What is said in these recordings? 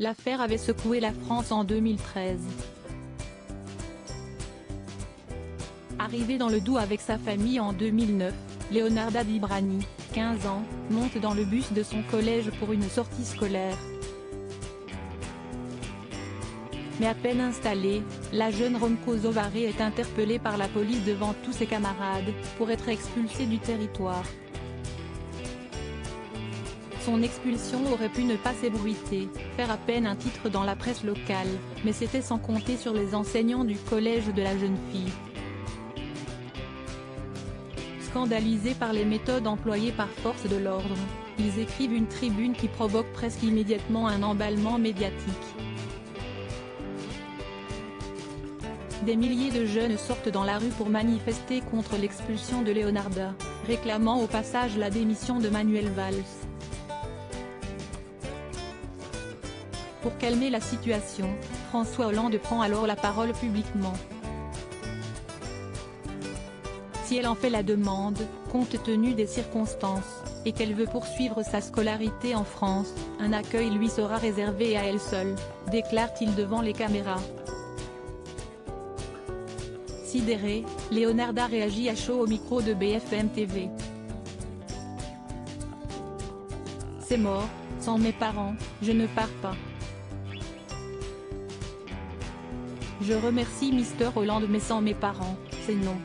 L'affaire avait secoué la France en 2013. Arrivé dans le Doubs avec sa famille en 2009, Leonarda Dibrani, 15 ans, monte dans le bus de son collège pour une sortie scolaire. Mais à peine installée, la jeune Rome Kosovari est interpellée par la police devant tous ses camarades, pour être expulsée du territoire. Son expulsion aurait pu ne pas s'ébruiter, faire à peine un titre dans la presse locale, mais c'était sans compter sur les enseignants du collège de la jeune fille. Scandalisés par les méthodes employées par force de l'ordre, ils écrivent une tribune qui provoque presque immédiatement un emballement médiatique. Des milliers de jeunes sortent dans la rue pour manifester contre l'expulsion de Leonarda, réclamant au passage la démission de Manuel Valls. Pour calmer la situation, François Hollande prend alors la parole publiquement. Si elle en fait la demande, compte tenu des circonstances, et qu'elle veut poursuivre sa scolarité en France, un accueil lui sera réservé à elle seule, déclare-t-il devant les caméras. Sidérée, Leonarda réagit à chaud au micro de BFM TV. C'est mort, sans mes parents, je ne pars pas. Je remercie Mr Hollande mais sans mes parents, c'est non.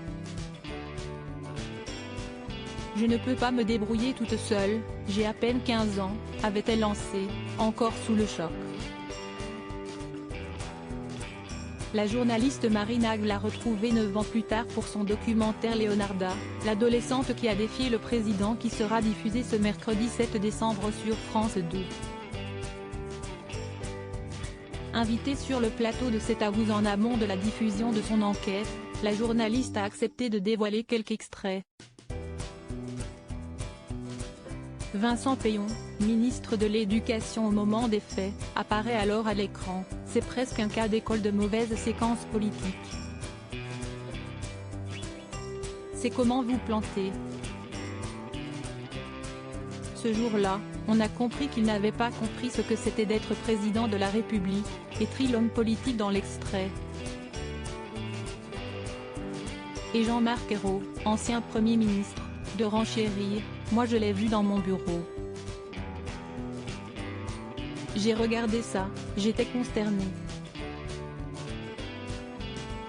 Je ne peux pas me débrouiller toute seule, j'ai à peine 15 ans, avait-elle lancé, encore sous le choc. La journaliste Marie Nag l'a retrouvée 9 ans plus tard pour son documentaire Leonarda, l'adolescente qui a défié le président qui sera diffusé ce mercredi 7 décembre sur France 2. Invitée sur le plateau de C'est à vous en amont de la diffusion de son enquête, la journaliste a accepté de dévoiler quelques extraits. Vincent Peillon, ministre de l'Éducation au moment des faits, apparaît alors à l'écran, c'est presque un cas d'école de mauvaise séquence politique. C'est comment vous planter. Ce jour-là, on a compris qu'il n'avait pas compris ce que c'était d'être président de la République, écrit l'homme politique dans l'extrait. Et Jean-Marc Ayrault, ancien Premier ministre, de renchérir, moi je l'ai vu dans mon bureau. J'ai regardé ça, j'étais consternée.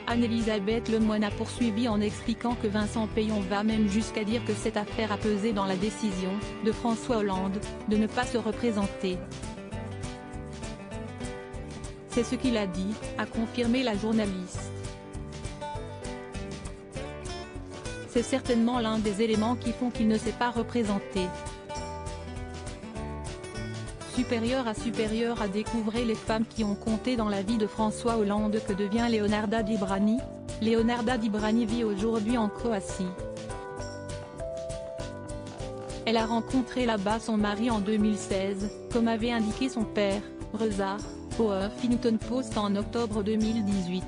Anne-Elisabeth Lemoine a poursuivi en expliquant que Vincent Peillon va même jusqu'à dire que cette affaire a pesé dans la décision, de François Hollande, de ne pas se représenter. C'est ce qu'il a dit, a confirmé la journaliste. C'est certainement l'un des éléments qui font qu'il ne s'est pas représenté. Supérieur à découvrir les femmes qui ont compté dans la vie de François Hollande. Que devient Leonarda Dibrani? Leonarda Dibrani vit aujourd'hui en Croatie. Elle a rencontré là-bas son mari en 2016, comme avait indiqué son père, Rezar, au Huffington Post en octobre 2018.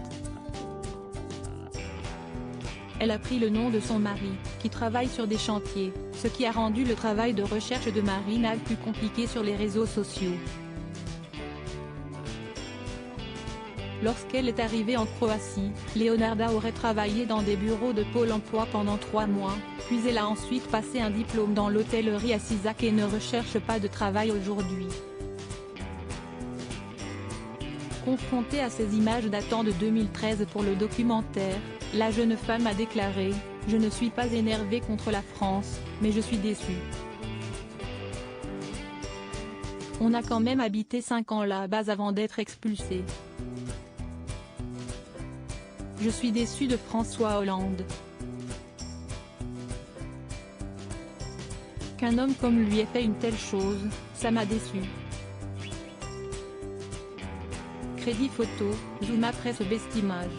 Elle a pris le nom de son mari, qui travaille sur des chantiers, ce qui a rendu le travail de recherche de Marie Nag plus compliqué sur les réseaux sociaux. Lorsqu'elle est arrivée en Croatie, Leonarda aurait travaillé dans des bureaux de Pôle emploi pendant 3 mois, puis elle a ensuite passé un diplôme dans l'hôtellerie à Sisak et ne recherche pas de travail aujourd'hui. Confrontée à ces images datant de 2013 pour le documentaire, la jeune femme a déclaré « Je ne suis pas énervée contre la France, mais je suis déçue. On a quand même habité 5 ans là-bas avant d'être expulsé. Je suis déçue de François Hollande. Qu'un homme comme lui ait fait une telle chose, ça m'a déçue. » Crédit photo, Zuma Presse Best Image.